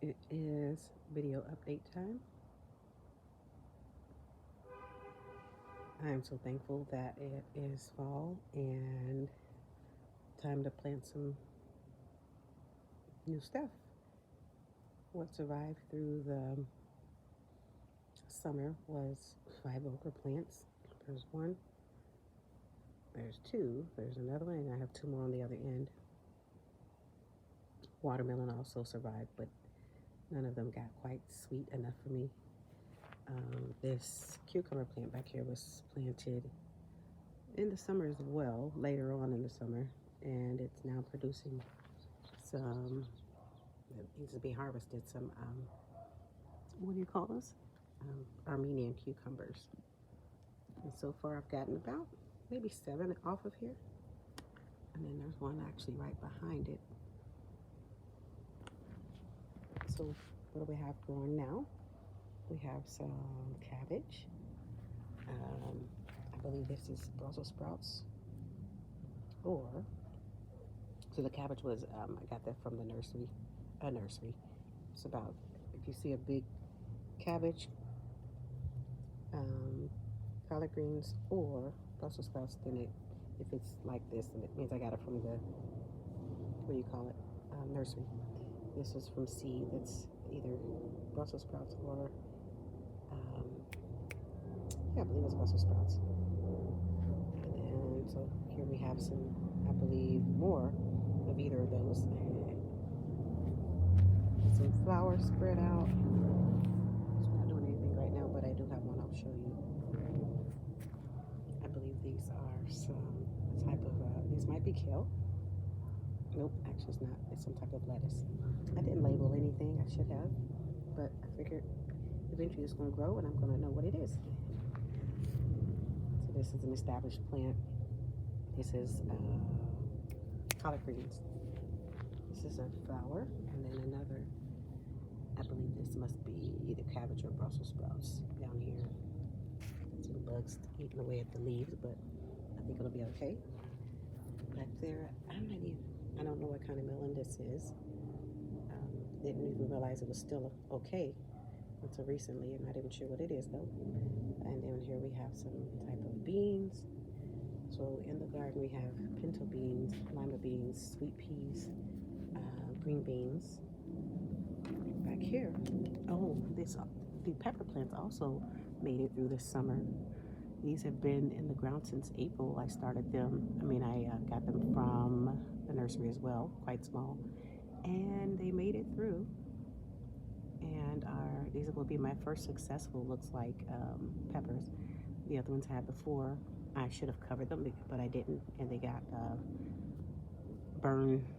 It is video update time. I am so thankful that it is fall and time to plant some new stuff. What survived through the summer was 5 okra plants. There's one, there's two, there's another one, and I have two more on the other end. Watermelon also survived, but none of them got quite sweet enough for me. This cucumber plant back here was planted in the summer as well, later on in the summer, and it's now producing some, it needs to be harvested, some, what do you call those? Armenian cucumbers. And so far I've gotten about maybe 7 off of here. And then there's one actually right behind it. So what do we have growing now? We have some cabbage. I believe this is Brussels sprouts. So the cabbage was, I got that from the nursery, a nursery. It's about, if you see a big cabbage, collard greens, or Brussels sprouts, then if it's like this, then it means I got it from the, what do you call it, nursery. This is from seed. That's either Brussels sprouts or, yeah, I believe it's Brussels sprouts. And then, so here we have some, I believe, more of either of those. Some flowers spread out. It's not doing anything right now, but I do have one I'll show you. I believe these are some type of, these might be kale. Nope, actually it's not. It's some type of lettuce. I didn't label anything. I should have, but I figured eventually it's going to grow and I'm going to know what it is. So this is an established plant. This is collard greens. This is a flower, and then another, I believe this must be either cabbage or Brussels sprouts down here. Some bugs eating away at the leaves, but I think it'll be okay. Back there, I don't know what kind of melon this is. Didn't even realize it was still okay until recently. I'm not even sure what it is though. And then here we have some type of beans. So in the garden we have pinto beans, lima beans, sweet peas, green beans. Back here, the pepper plants also made it through this summer. These have been in the ground since April. I started them. I got them from the nursery as well, quite small, and they made it through. And these will be my first successful, looks like, peppers. The other ones I had before, I should have covered them, but I didn't, and they got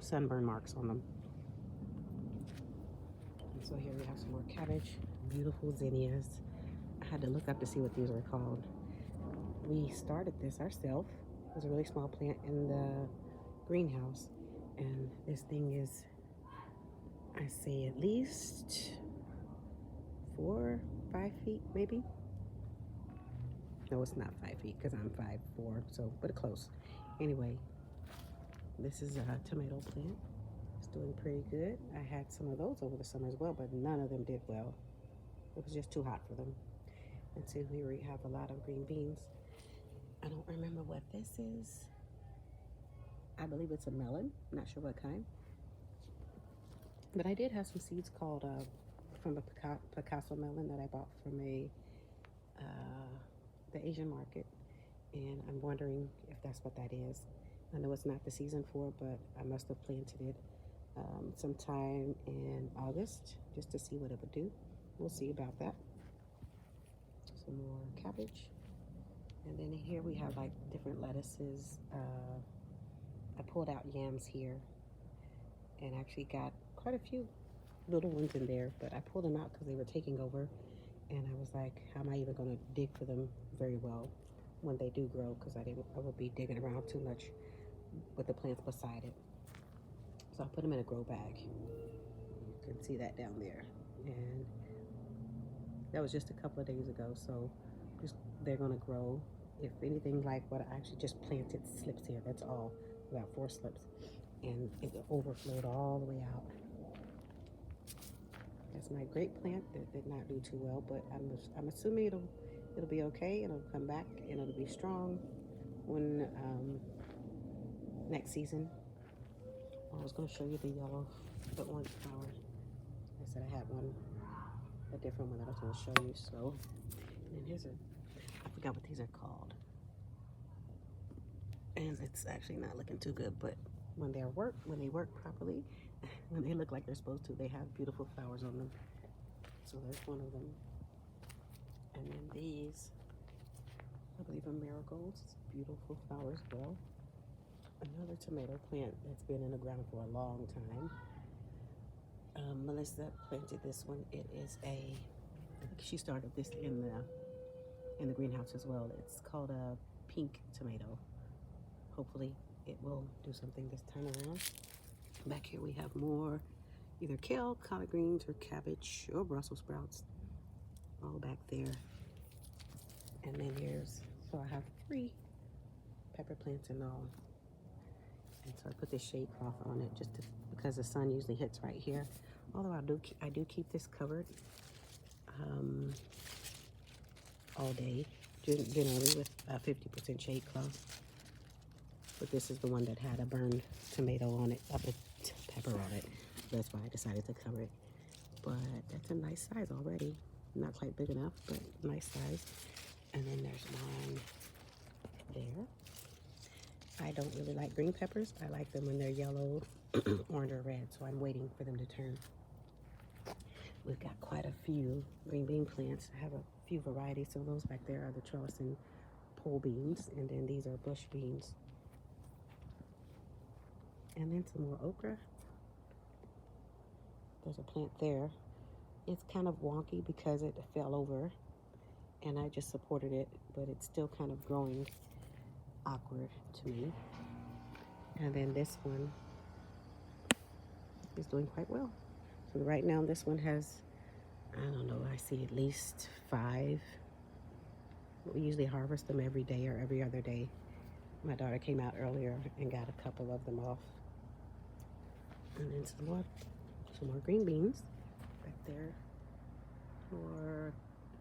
sunburn marks on them. And so here we have some more cabbage, beautiful zinnias. I had to look up to see what these were called. We started this ourselves. It was a really small plant in the greenhouse, and this thing is, I say, at least 4, 5 feet maybe. No, it's not 5 feet because I'm 5'4", so, but close. Anyway, this is a tomato plant. It's doing pretty good. I had some of those over the summer as well, but none of them did well. It was just too hot for them. And so here we have a lot of green beans. I don't remember what this is. I believe it's a melon. I'm not sure what kind. But I did have some seeds called from a Picasso melon that I bought from the Asian market. And I'm wondering if that's what that is. I know it's not the season for it, but I must have planted it sometime in August just to see what it would do. We'll see about that. Some more cabbage. And then here we have like different lettuces. I pulled out yams here and actually got quite a few little ones in there, but I pulled them out because they were taking over. And I was like, how am I even going to dig for them very well when they do grow? Because I would be digging around too much with the plants beside it. So I put them in a grow bag. You can see that down there. And that was just a couple of days ago. So they're going to grow. If anything like what I actually just planted slips here, that's all, about 4 slips. And it overflowed all the way out. my grape plant that did not do too well, but I'm assuming it'll be okay. It'll come back and it'll be strong when next season. I was going to show you the orange flower. I said I had a different one that I was going to show you. So, and here's I forgot what these are called. And it's actually not looking too good, but when they work properly, when they look like they're supposed to, they have beautiful flowers on them. So there's one of them. And then these, I believe, are marigolds. Beautiful flowers as well. Another tomato plant that's been in the ground for a long time. Melissa planted this one. It is I think she started this in the greenhouse as well. It's called a pink tomato. Hopefully it will do something this time around. Back here we have more either kale, collard greens, or cabbage, or Brussels sprouts. All back there. And then so I have 3 pepper plants in all. And so I put this shade cloth on it because the sun usually hits right here. Although I do keep this covered all day, generally with a 50% shade cloth. But this is the one that had a burned tomato on it, pepper on it. That's why I decided to cover it. But that's a nice size already. Not quite big enough, but nice size. And then there's one there. I don't really like green peppers. I like them when they're yellow, orange, or red. So I'm waiting for them to turn. We've got quite a few green bean plants. I have a few varieties. So those back there are the trellis and pole beans. And then these are bush beans. And then some more okra. There's a plant there. It's kind of wonky because it fell over and I just supported it, but it's still kind of growing awkward to me. And then this one is doing quite well. So right now this one has, I don't know, I see at least 5. We usually harvest them every day or every other day. My daughter came out earlier and got a couple of them off. And then some more green beans back there. More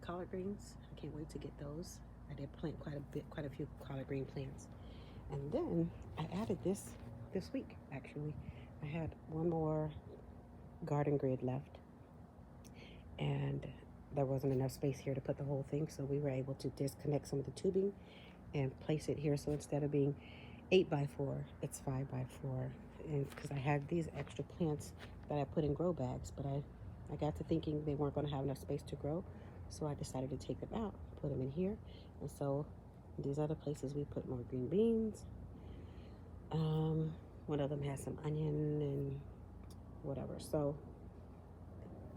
collard greens. I can't wait to get those. I did plant quite a few collard green plants. And then I added this week, actually. I had one more garden grid left. And there wasn't enough space here to put the whole thing, so we were able to disconnect some of the tubing and place it here. So instead of being 8x4, it's 5x4. And because I had these extra plants that I put in grow bags, but I got to thinking they weren't going to have enough space to grow, so I decided to take them out, put them in here. And so these other places we put more green beans. One of them has some onion and whatever. So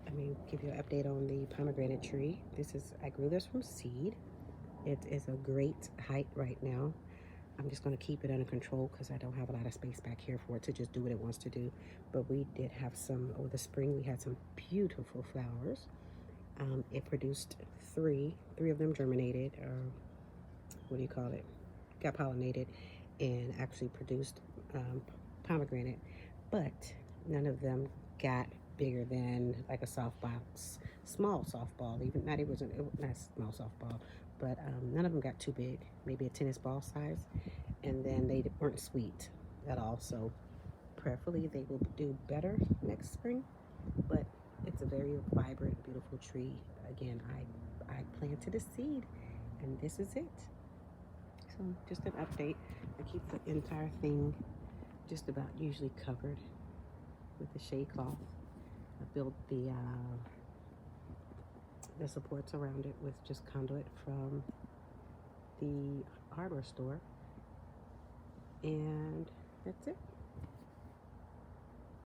let me give you an update on the pomegranate tree. I grew this from seed. It is a great height right now. I'm just going to keep it under control because I don't have a lot of space back here for it to just do what it wants to do. But we did have over the spring, we had some beautiful flowers. It produced 3 of them germinated, or what do you call it? Got pollinated and actually produced pomegranate. But none of them got bigger than like a softball, small softball, not small softball, but none of them got too big, maybe a tennis ball size. And then they weren't sweet at all, so prayerfully they will do better next spring. But it's a very vibrant, beautiful tree. Again, I planted a seed, and this is it. So just an update. I keep the entire thing just about usually covered with the shade cloth. I built the supports around it with just conduit from the hardware store, and that's it.